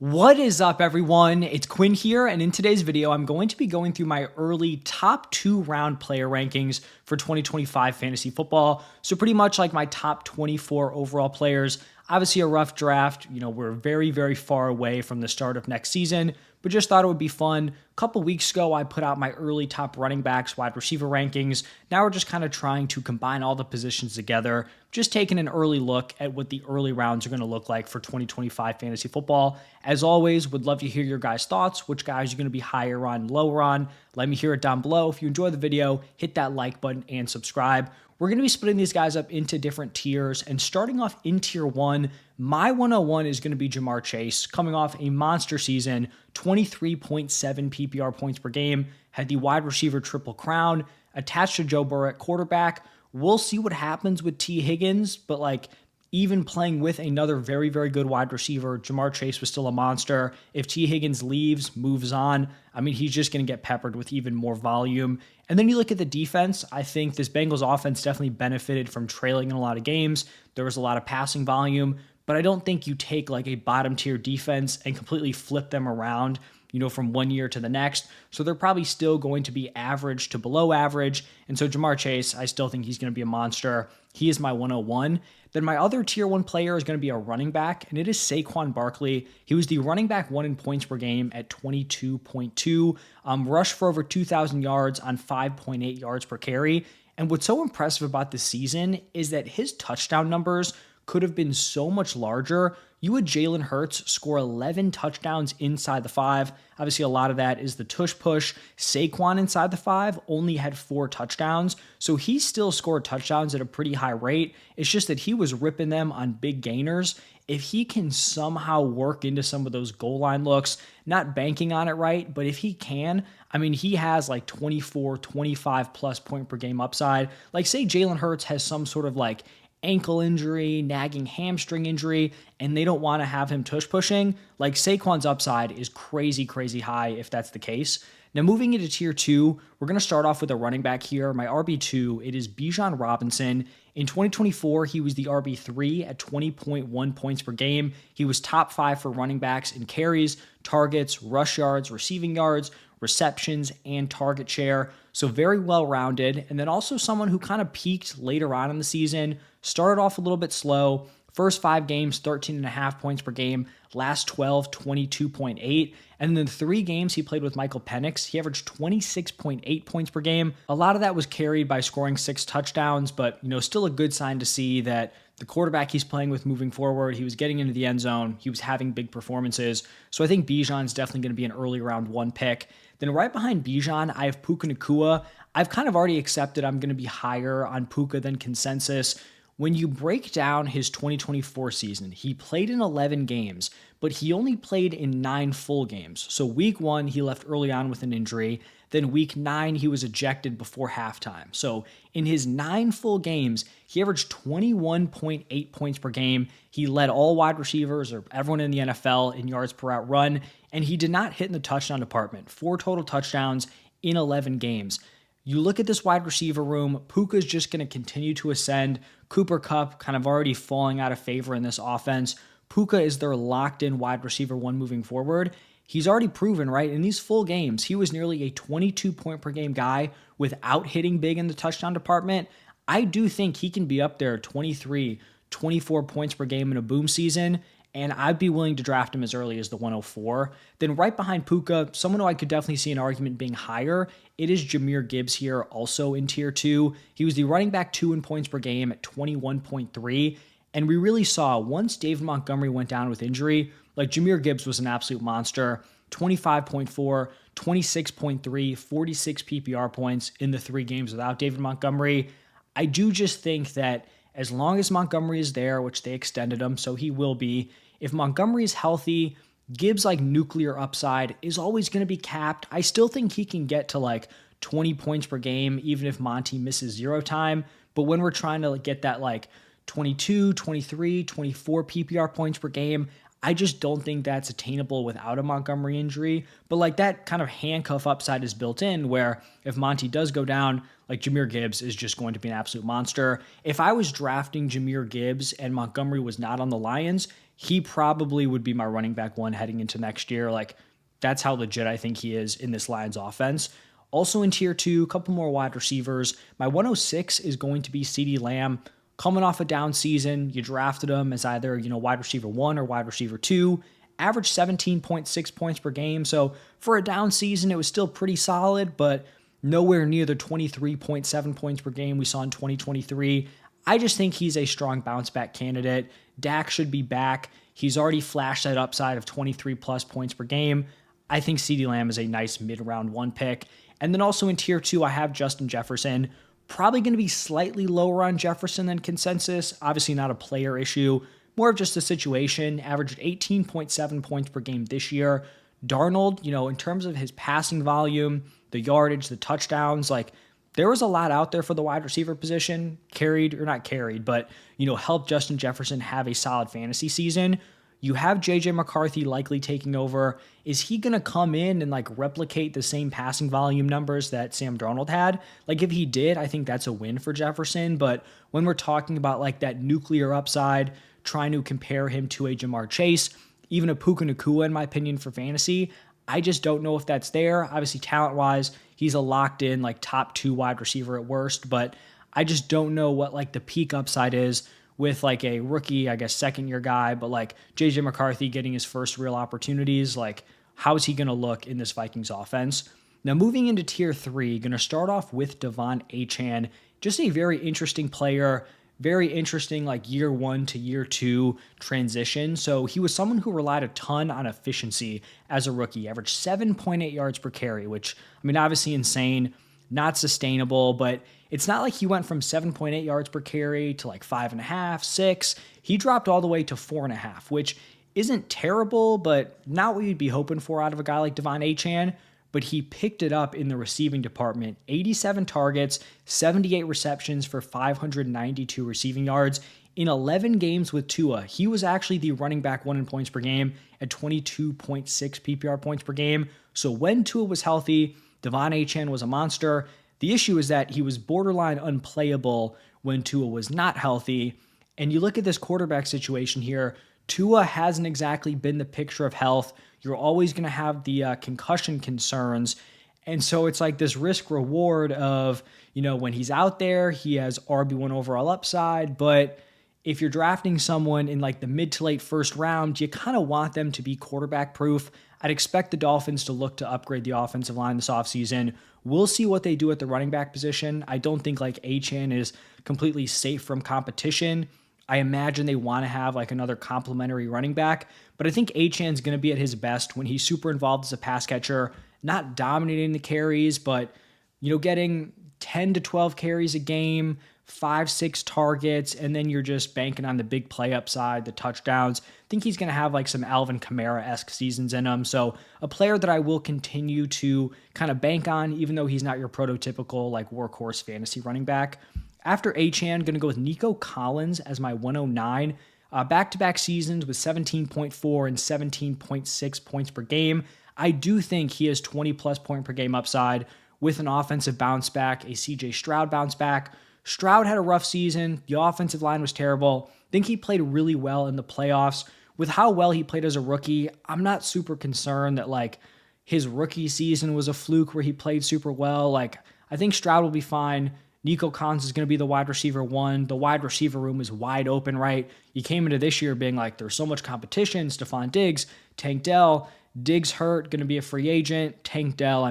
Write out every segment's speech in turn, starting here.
What is up, everyone? It's Quinn here, and in today's video, I'm going to be going through my early top 2 round player rankings for 2025 fantasy football. So pretty much like my top 24 overall players. Obviously a rough draft. We're very, very far away from the start of next season, but just thought it would be fun. A couple weeks ago, I put out my early top running backs, wide receiver rankings. Now we're just kind of trying to combine all the positions together, just taking an early look at what the early rounds are going to look like for 2025 fantasy football. As always, would love to hear your guys' thoughts, which guys you're going to be higher on, lower on. Let me hear it down below. If you enjoy the video, hit that like button and subscribe. We're going to be splitting these guys up into different tiers, and starting off in tier 1, my 101 is going to be Ja'Marr Chase, coming off a monster season, 23.7 PPR points per game, had the wide receiver triple crown, attached to Joe Burrow at quarterback. We'll see what happens with T. Higgins, but even playing with another very, very good wide receiver, Ja'Marr Chase was still a monster. If T. Higgins leaves, moves on, he's just going to get peppered with even more volume. And then you look at the defense. I think this Bengals offense definitely benefited from trailing in a lot of games. There was a lot of passing volume, but I don't think you take a bottom tier defense and completely flip them around, from one year to the next. So they're probably still going to be average to below average. And so Ja'Marr Chase, I still think he's going to be a monster. He is my 101. Then my other tier 1 player is going to be a running back, and it is Saquon Barkley. He was the running back 1 in points per game at 22.2, rushed for over 2,000 yards on 5.8 yards per carry. And what's so impressive about this season is that his touchdown numbers could have been so much larger. You had Jalen Hurts score 11 touchdowns inside the 5. Obviously, a lot of that is the tush push. Saquon inside the 5 only had 4 touchdowns, so he still scored touchdowns at a pretty high rate. It's just that he was ripping them on big gainers. If he can somehow work into some of those goal line looks, not banking on it right, but if he can, he has 24, 25 plus point per game upside. Say Jalen Hurts has some sort of ankle injury, nagging hamstring injury, and they don't want to have him tush pushing, Saquon's upside is crazy, crazy high if that's the case. Now moving into tier 2, we're going to start off with a running back here. My RB2, it is Bijan Robinson. In 2024, he was the RB3 at 20.1 points per game. He was top 5 for running backs in carries, targets, rush yards, receiving yards, receptions, and target share. So very well-rounded. And then also someone who kind of peaked later on in the season, started off a little bit slow. First 5 games, 13.5 points per game. Last 12, 22.8. And then the 3 games he played with Michael Penix, he averaged 26.8 points per game. A lot of that was carried by scoring 6 touchdowns, but still a good sign to see that the quarterback he's playing with moving forward, he was getting into the end zone, he was having big performances. So I think Bijan's definitely going to be an early round 1 pick. Then right behind Bijan, I have Puka Nacua. I've kind of already accepted I'm going to be higher on Puka than consensus. When you break down his 2024 season, he played in 11 games, but he only played in 9 full games. So week 1, he left early on with an injury. Then week 9, he was ejected before halftime. So in his 9 full games, he averaged 21.8 points per game. He led all wide receivers or everyone in the NFL in yards per route run, and he did not hit in the touchdown department. 4 total touchdowns in 11 games. You look at this wide receiver room, Puka's just going to continue to ascend. Cooper Kupp kind of already falling out of favor in this offense. Puka is their locked-in wide receiver 1 moving forward. He's already proven, right? In these full games, he was nearly a 22-point-per-game guy without hitting big in the touchdown department. I do think he can be up there 23, 24 points per game in a boom season, and I'd be willing to draft him as early as the 104. Then right behind Puka, someone who I could definitely see an argument being higher, it is Jahmyr Gibbs here, also in tier 2. He was the running back 2 in points per game at 21.3, and we really saw once David Montgomery went down with injury, Jahmyr Gibbs was an absolute monster. 25.4, 26.3, 46 PPR points in the 3 games without David Montgomery. I do just think that as long as Montgomery is there, which they extended him, so he will be, if Montgomery is healthy, Gibbs' nuclear upside is always going to be capped. I still think he can get to 20 points per game, even if Monty misses 0 time. But when we're trying to get that 22, 23, 24 PPR points per game, I just don't think that's attainable without a Montgomery injury. But that kind of handcuff upside is built in where if Monty does go down, Jahmyr Gibbs is just going to be an absolute monster. If I was drafting Jahmyr Gibbs and Montgomery was not on the Lions, he probably would be my running back one heading into next year. Like, that's how legit I think he is in this Lions offense. Also in tier two, a couple more wide receivers. My 106 is going to be CeeDee Lamb. Coming off a down season, you drafted him as either, wide receiver one or wide receiver two. Averaged 17.6 points per game. So for a down season, it was still pretty solid, but nowhere near the 23.7 points per game we saw in 2023. I just think he's a strong bounce back candidate. Dak should be back. He's already flashed that upside of 23 plus points per game. I think CeeDee Lamb is a nice mid-round one pick. And then also in tier two, I have Justin Jefferson. Probably going to be slightly lower on Jefferson than consensus. Obviously not a player issue, more of just a situation. Averaged 18.7 points per game this year. Darnold, in terms of his passing volume, the yardage, the touchdowns, like there was a lot out there for the wide receiver position, helped Justin Jefferson have a solid fantasy season. You have JJ McCarthy likely taking over. Is he going to come in and replicate the same passing volume numbers that Sam Darnold had? If he did, I think that's a win for Jefferson. But when we're talking about that nuclear upside, trying to compare him to a Jamar Chase, even a Puka Nacua, in my opinion, for fantasy, I just don't know if that's there. Obviously, talent-wise, he's a locked-in top two wide receiver at worst, but I just don't know what the peak upside is with a rookie, I guess, second-year guy, but JJ McCarthy getting his first real opportunities. How is he going to look in this Vikings offense? Now, moving into tier three, going to start off with Devon Achane. Just a very interesting player, very interesting year one to year two transition. So he was someone who relied a ton on efficiency as a rookie, averaged 7.8 yards per carry, which, obviously insane, not sustainable, but it's not like he went from 7.8 yards per carry to 5.5, 6. He dropped all the way to 4.5, which isn't terrible, but not what you'd be hoping for out of a guy like Devon Achane. But he picked it up in the receiving department. 87 targets, 78 receptions for 592 receiving yards. In 11 games with Tua, he was actually the running back one in points per game at 22.6 PPR points per game. So when Tua was healthy, Devon Achane was a monster. The issue is that he was borderline unplayable when Tua was not healthy. And you look at this quarterback situation here, Tua hasn't exactly been the picture of health. You're always going to have the concussion concerns. And so it's this risk reward of, when he's out there, he has RB1 overall upside. But if you're drafting someone in the mid to late first round, you kind of want them to be quarterback proof. I'd expect the Dolphins to look to upgrade the offensive line this offseason. We'll see what they do at the running back position. I don't think Achane is completely safe from competition. I imagine they want to have another complimentary running back, but I think Achane's going to be at his best when he's super involved as a pass catcher, not dominating the carries, but getting 10 to 12 carries a game, 5-6 targets, and then you're just banking on the big play upside, the touchdowns. I think he's going to have some Alvin Kamara-esque seasons in him. So a player that I will continue to kind of bank on, even though he's not your prototypical workhorse fantasy running back. After Achane, going to go with Nico Collins as my 109. Back-to-back seasons with 17.4 and 17.6 points per game. I do think he has 20-plus point per game upside with an offensive bounce back, a CJ Stroud bounce back. Stroud had a rough season. The offensive line was terrible. I think he played really well in the playoffs. With how well he played as a rookie, I'm not super concerned that his rookie season was a fluke where he played super well. I think Stroud will be fine. Nico Collins is going to be the wide receiver one. The wide receiver room is wide open, right? You came into this year being there's so much competition. Stephon Diggs, Tank Dell. Diggs hurt, going to be a free agent. Tank Dell,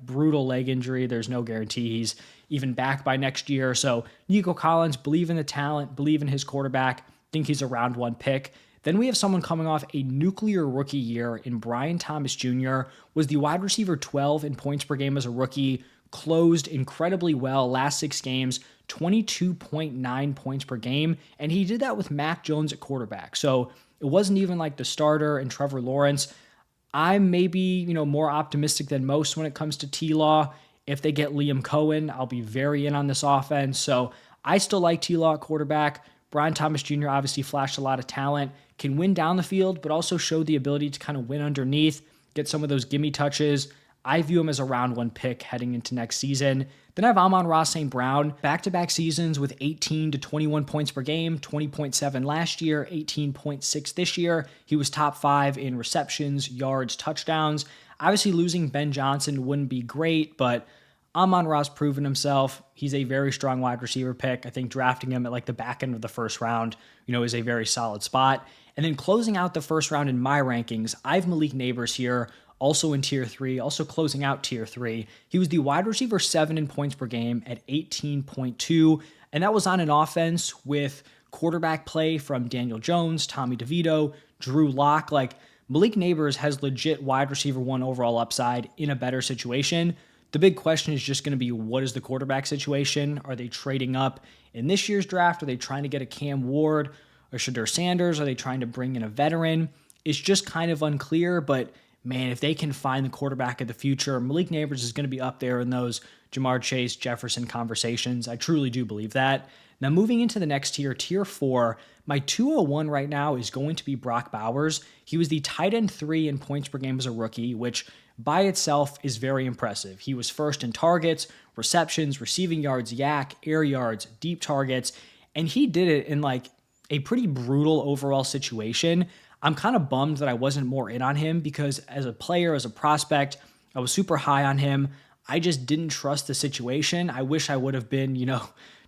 brutal leg injury. There's no guarantee he's even back by next year. So Nico Collins, believe in the talent, believe in his quarterback. Think he's a round one pick. Then we have someone coming off a nuclear rookie year in Brian Thomas Jr., was the wide receiver 12 in points per game as a rookie, closed incredibly well last 6 games, 22.9 points per game, and he did that with Mac Jones at quarterback. So it wasn't even the starter and Trevor Lawrence. I'm maybe, more optimistic than most when it comes to T-Law. If they get Liam Cohen, I'll be very in on this offense. So I still like T-Law at quarterback. Brian Thomas Jr. obviously flashed a lot of talent, can win down the field, but also showed the ability to kind of win underneath, get some of those gimme touches. I view him as a round one pick heading into next season. Then I have Amon-Ra St. Brown, back-to-back seasons with 18 to 21 points per game, 20.7 last year, 18.6 this year. He was top 5 in receptions, yards, touchdowns. Obviously, losing Ben Johnson wouldn't be great, but Amon-Ra's proven himself. He's a very strong wide receiver pick. I think drafting him at like the back end of the first round, is a very solid spot. And then closing out the first round in my rankings, I have Malik Nabers here, also in tier 3, also closing out tier 3. He was the wide receiver 7 in points per game at 18.2, and that was on an offense with quarterback play from Daniel Jones, Tommy DeVito, Drew Lock. Like, Malik Nabers has legit wide receiver 1 overall upside in a better situation. The big question is just going to be, what is the quarterback situation? Are they trading up in this year's draft? Are they trying to get a Cam Ward or Shadur Sanders? Are they trying to bring in a veteran? It's just kind of unclear, but man, if they can find the quarterback of the future, Malik Nabers is going to be up there in those Jamar Chase, Jefferson conversations. I truly do believe that. Now, moving into the next tier, tier 4, my 201 right now is going to be Brock Bowers. He was the tight end 3 in points per game as a rookie, which by itself is very impressive. He was first in targets, receptions, receiving yards, yak, air yards, deep targets, and he did it in like a pretty brutal overall situation. I'm kind of bummed that I wasn't more in on him because as a player, as a prospect, I was super high on him. I just didn't trust the situation. I wish I would have been,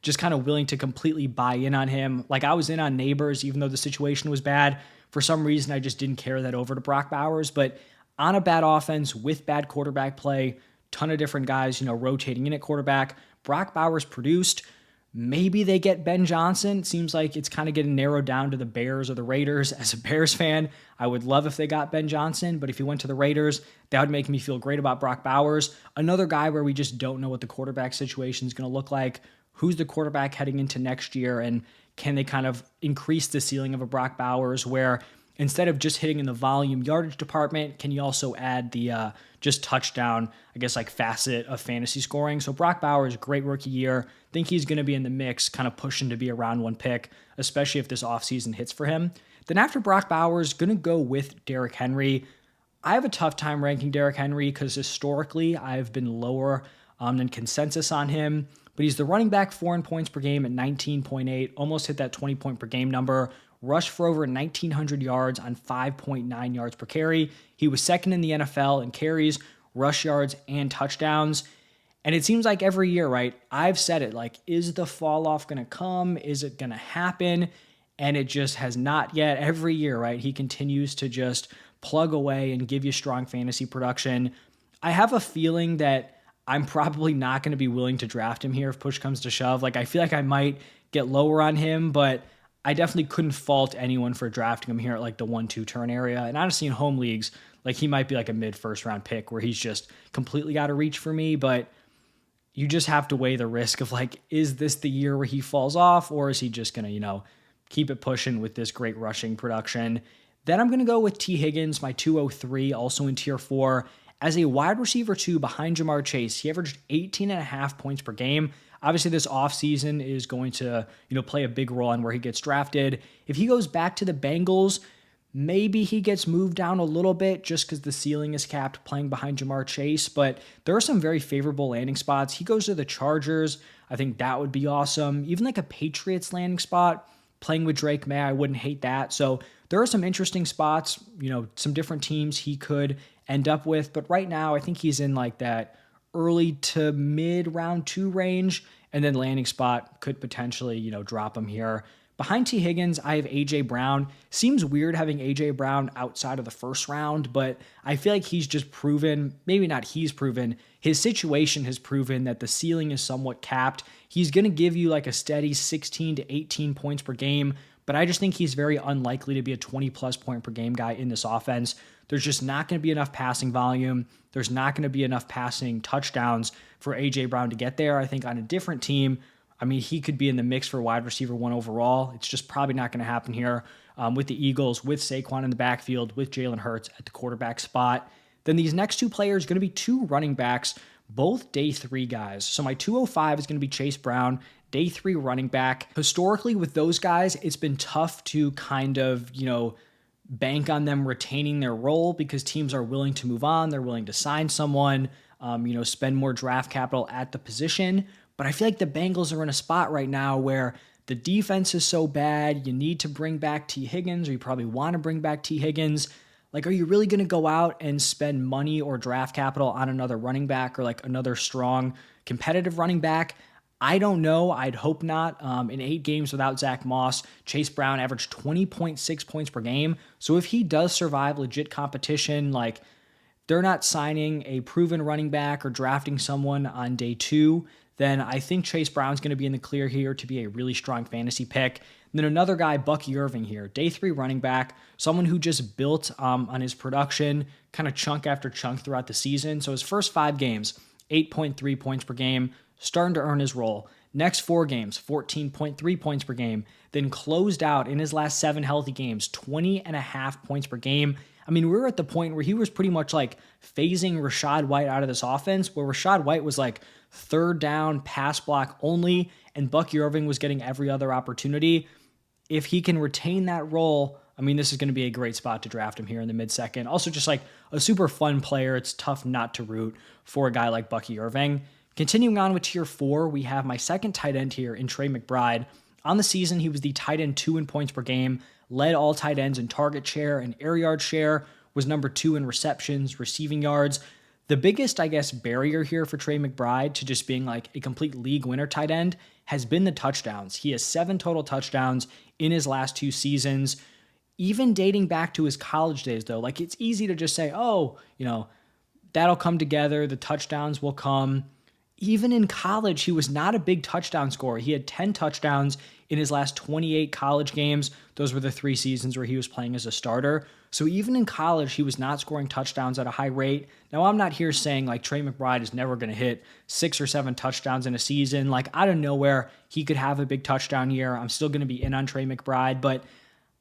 just kind of willing to completely buy in on him. Like, I was in on Nabers, even though the situation was bad. For some reason, I just didn't carry that over to Brock Bowers. But on a bad offense with bad quarterback play, ton of different guys, rotating in at quarterback, Brock Bowers produced. Maybe they get Ben Johnson. It seems like it's kind of getting narrowed down to the Bears or the Raiders. As a Bears fan, I would love if they got Ben Johnson, but if he went to the Raiders, that would make me feel great about Brock Bowers. Another guy where we just don't know what the quarterback situation is going to look like. Who's the quarterback heading into next year, and can they kind of increase the ceiling of a Brock Bowers where instead of just hitting in the volume yardage department, can you also add the just touchdown, facet of fantasy scoring? So Brock Bowers, great rookie year. Think he's going to be in the mix, kind of pushing to be a round 1 pick, especially if this offseason hits for him. Then after Brock Bowers, going to go with Derrick Henry. I have a tough time ranking Derrick Henry because historically I've been lower than consensus on him. But he's the running back 4 in points per game at 19.8, almost hit that 20 point per game number. Rushed for over 1,900 yards on 5.9 yards per carry. He was second in the NFL in carries, rush yards, and touchdowns. And it seems like every year, right? I've said it, like, is the fall off going to come? Is it going to happen? And it just has not yet. Every year, right? He continues to just plug away and give you strong fantasy production. I have a feeling that I'm probably not going to be willing to draft him here if push comes to shove. Like, I feel like I might get lower on him, but I definitely couldn't fault anyone for drafting him here at like the 1-2 turn area. And honestly, in home leagues, like, he might be like a mid first round pick where he's just completely out of reach for me. But you just have to weigh the risk of like, is this the year where he falls off, or is he just going to, keep it pushing with this great rushing production? Then I'm going to go with T. Higgins, my 203, also in tier 4. As a wide receiver 2 behind Jamar Chase, he averaged 18.5 points per game. Obviously, this offseason is going to, play a big role in where he gets drafted. If he goes back to the Bengals, maybe he gets moved down a little bit just because the ceiling is capped playing behind Jamar Chase, but there are some very favorable landing spots. He goes to the Chargers. I think that would be awesome. Even like a Patriots landing spot, playing with Drake May, I wouldn't hate that. So there are some interesting spots, some different teams he could end up with. But right now, I think he's in like that early to mid round 2 range, and then landing spot could potentially, drop him here. Behind T. Higgins, I have A.J. Brown. Seems weird having A.J. Brown outside of the first round, but I feel like he's just proven, maybe not he's proven, his situation has proven that the ceiling is somewhat capped. He's going to give you like a steady 16 to 18 points per game, but I just think he's very unlikely to be a 20-plus point per game guy in this offense. There's just not going to be enough passing volume. There's not going to be enough passing touchdowns for A.J. Brown to get there. I think on a different team, he could be in the mix for wide receiver 1 overall. It's just probably not going to happen here with the Eagles, with Saquon in the backfield, with Jalen Hurts at the quarterback spot. Then these next 2 players are going to be 2 running backs, both day 3 guys. So my 205 is going to be Chase Brown, day 3 running back. Historically, with those guys, it's been tough to kind of, bank on them retaining their role because teams are willing to move on. They're willing to sign someone, spend more draft capital at the position. But I feel like the Bengals are in a spot right now where the defense is so bad. You need to bring back T. Higgins, or you probably want to bring back T. Higgins. Like, are you really going to go out and spend money or draft capital on another running back or like another strong competitive running back? I don't know. I'd hope not. In 8 games without Zach Moss, Chase Brown averaged 20.6 points per game. So if he does survive legit competition, like they're not signing a proven running back or drafting someone on day 2, then I think Chase Brown's going to be in the clear here to be a really strong fantasy pick. And then another guy, Bucky Irving here, day 3 running back, someone who just built on his production kind of chunk after chunk throughout the season. So his first 5 games, 8.3 points per game, starting to earn his role. Next 4 games, 14.3 points per game. Then closed out in his last 7 healthy games, 20.5 points per game. I mean, we were at the point where he was pretty much like phasing Rachaad White out of this offense, where Rachaad White was like third down, pass block only, and Bucky Irving was getting every other opportunity. If he can retain that role, I mean, this is going to be a great spot to draft him here in the mid-second. Also, just like a super fun player. It's tough not to root for a guy like Bucky Irving. Continuing on with tier 4, we have my second tight end here in Trey McBride. On the season, he was the tight end 2 in points per game, led all tight ends in target share and air yard share, was number 2 in receptions, receiving yards. The biggest, I guess, barrier here for Trey McBride to just being like a complete league winner tight end has been the touchdowns. He has 7 total touchdowns in his last 2 seasons. Even dating back to his college days, though, like it's easy to just say, oh, that'll come together, the touchdowns will come. Even in college, he was not a big touchdown scorer. He had 10 touchdowns in his last 28 college games. Those were the 3 seasons where he was playing as a starter. So even in college, he was not scoring touchdowns at a high rate. Now, I'm not here saying like Trey McBride is never going to hit 6 or 7 touchdowns in a season. Like out of nowhere, he could have a big touchdown year. I'm still going to be in on Trey McBride, but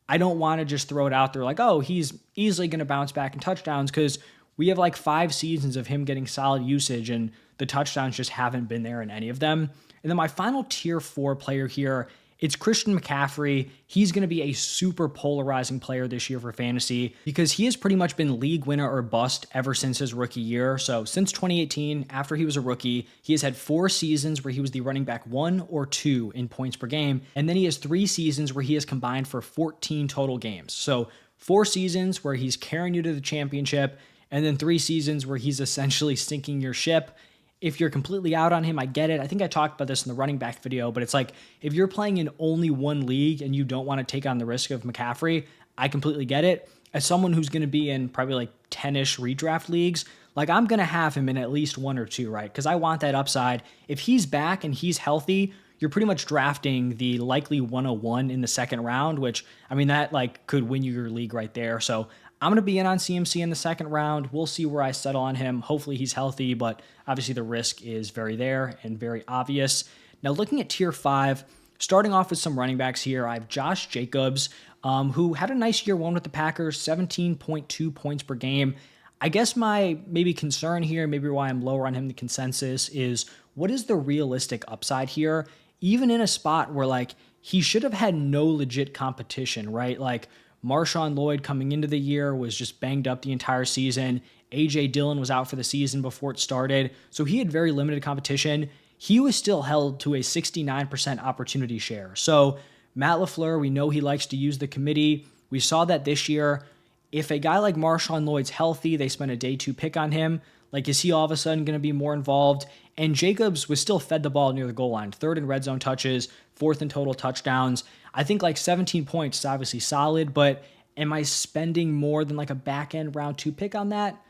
I don't want to just throw it out there like, oh, he's easily going to bounce back in touchdowns, because we have like 5 seasons of him getting solid usage and the touchdowns just haven't been there in any of them. And then my final tier 4 player here, it's Christian McCaffrey. He's going to be a super polarizing player this year for fantasy because he has pretty much been league winner or bust ever since his rookie year. So since 2018, after he was a rookie, he has had 4 seasons where he was the running back 1 or 2 in points per game. And then he has 3 seasons where he has combined for 14 total games. So 4 seasons where he's carrying you to the championship, and then 3 seasons where he's essentially sinking your ship. If you're completely out on him, I get it. I think I talked about this in the running back video, but it's like if you're playing in only one league and you don't want to take on the risk of McCaffrey, I completely get it. As someone who's going to be in probably like 10-ish redraft leagues, like I'm going to have him in at least 1 or 2, right? Because I want that upside. If he's back and he's healthy, you're pretty much drafting the likely 101 in the second round, which, I mean, that like could win you your league right there. So I'm going to be in on CMC in the second round. We'll see where I settle on him. Hopefully he's healthy, but obviously the risk is very there and very obvious. Now looking at tier 5, starting off with some running backs here, I have Josh Jacobs, who had a nice year 1 with the Packers, 17.2 points per game. I guess my maybe concern here, maybe why I'm lower on him than consensus, is what is the realistic upside here? Even in a spot where like he should have had no legit competition, right? Like Marshawn Lloyd coming into the year was just banged up the entire season. A.J. Dillon was out for the season before it started, so he had very limited competition. He was still held to a 69% opportunity share. So Matt LaFleur, we know he likes to use the committee. We saw that this year. If a guy like Marshawn Lloyd's healthy, they spent a day 2 pick on him. Like, is he all of a sudden going to be more involved? And Jacobs was still fed the ball near the goal line. 3rd in red zone touches, 4th in total touchdowns. I think like 17 points is obviously solid, but am I spending more than like a back end round 2 pick on that?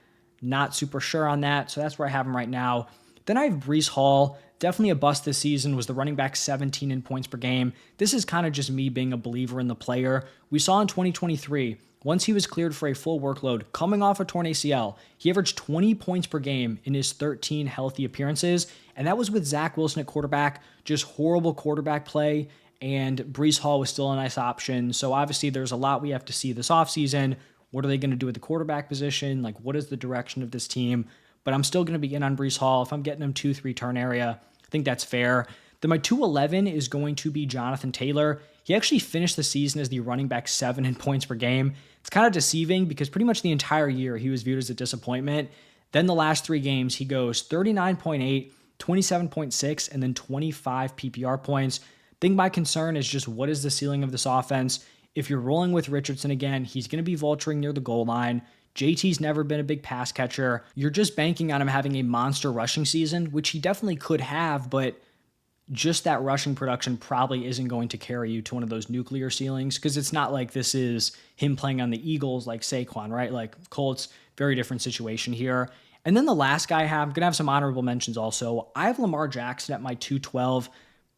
Not super sure on that. So that's where I have him right now. Then I have Breece Hall. Definitely a bust this season, was the running back 17 in points per game. This is kind of just me being a believer in the player. We saw in 2023, once he was cleared for a full workload, coming off a torn ACL, he averaged 20 points per game in his 13 healthy appearances, and that was with Zach Wilson at quarterback, just horrible quarterback play, and Breece Hall was still a nice option. So obviously there's a lot we have to see this offseason. What are they going to do with the quarterback position? Like, what is the direction of this team? But I'm still going to be in on Breece Hall. If I'm getting him 2-3 turn area, I think that's fair. Then my 211 is going to be Jonathan Taylor. He actually finished the season as the running back 7 in points per game. It's kind of deceiving because pretty much the entire year he was viewed as a disappointment. Then the last 3 games, he goes 39.8, 27.6, and then 25 PPR points. I think my concern is just what is the ceiling of this offense? If you're rolling with Richardson again, he's going to be vulturing near the goal line. JT's never been a big pass catcher. You're just banking on him having a monster rushing season, which he definitely could have, but just that rushing production probably isn't going to carry you to one of those nuclear ceilings, because it's not like this is him playing on the Eagles like Saquon, right? Like Colts, very different situation here. And then the last guy I have, I'm going to have some honorable mentions also. I have Lamar Jackson at my 212.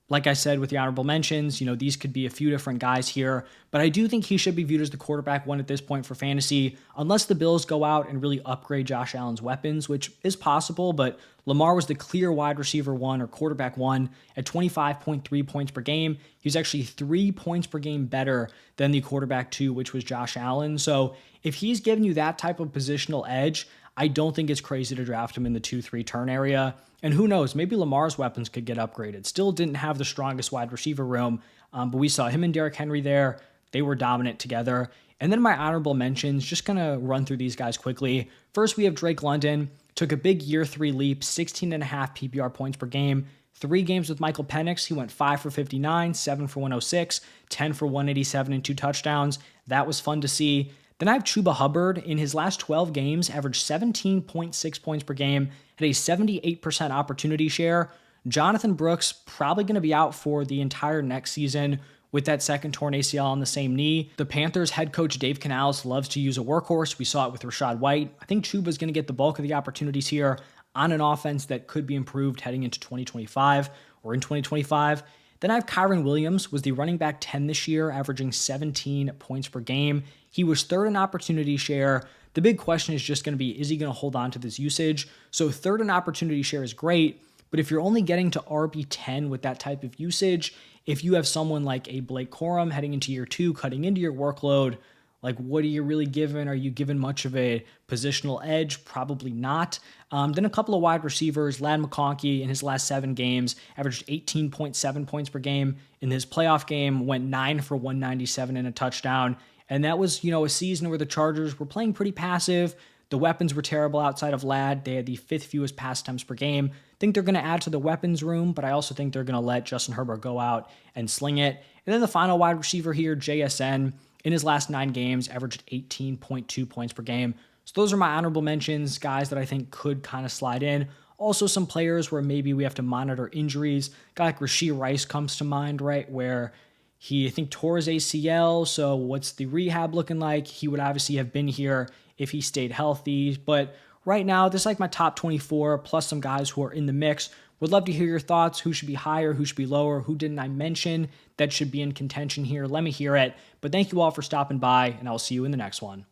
Like I said, with the honorable mentions, these could be a few different guys here, but I do think he should be viewed as the quarterback 1 at this point for fantasy, unless the Bills go out and really upgrade Josh Allen's weapons, which is possible, but Lamar was the clear wide receiver 1 or quarterback 1 at 25.3 points per game. He was actually 3 points per game better than the quarterback 2, which was Josh Allen. So if he's giving you that type of positional edge, I don't think it's crazy to draft him in the 2-3 turn area. And who knows, maybe Lamar's weapons could get upgraded. Still didn't have the strongest wide receiver room, but we saw him and Derrick Henry there. They were dominant together. And then my honorable mentions, just going to run through these guys quickly. First, we have Drake London. Took a big year 3 leap, 16.5 PPR points per game. 3 games with Michael Penix, he went 5 for 59, 7 for 106, 10 for 187, and 2 touchdowns. That was fun to see. Then I have Chuba Hubbard. In his last 12 games, averaged 17.6 points per game, had a 78% opportunity share. Jonathan Brooks probably going to be out for the entire next season with that second torn ACL on the same knee. The Panthers head coach Dave Canales loves to use a workhorse. We saw it with Rachaad White. I think Chuba's going to get the bulk of the opportunities here on an offense that could be improved heading into 2025 or in 2025. Then I have Kyron Williams, was the running back 10 this year, averaging 17 points per game. He was 3rd in opportunity share. The big question is just going to be, is he going to hold on to this usage? So 3rd in opportunity share is great, but if you're only getting to RB10 with that type of usage, if you have someone like a Blake Corum heading into year 2, cutting into your workload, like what are you really given? Are you given much of a positional edge? Probably not. Then a couple of wide receivers. Ladd McConkey in his last 7 games averaged 18.7 points per game. In his playoff game, went 9 for 197 and a touchdown. And that was, a season where the Chargers were playing pretty passive. The weapons were terrible outside of Ladd. They had the 5th fewest pass attempts per game. I think they're going to add to the weapons room, but I also think they're going to let Justin Herbert go out and sling it. And then the final wide receiver here, JSN, in his last 9 games, averaged 18.2 points per game. So those are my honorable mentions, guys that I think could kind of slide in. Also some players where maybe we have to monitor injuries. A guy like Rashee Rice comes to mind, right, where he, I think, tore his ACL. So what's the rehab looking like? He would obviously have been here if he stayed healthy. But right now, this is like my top 24, plus some guys who are in the mix. Would love to hear your thoughts. Who should be higher? Who should be lower? Who didn't I mention that should be in contention here? Let me hear it. But thank you all for stopping by, and I'll see you in the next one.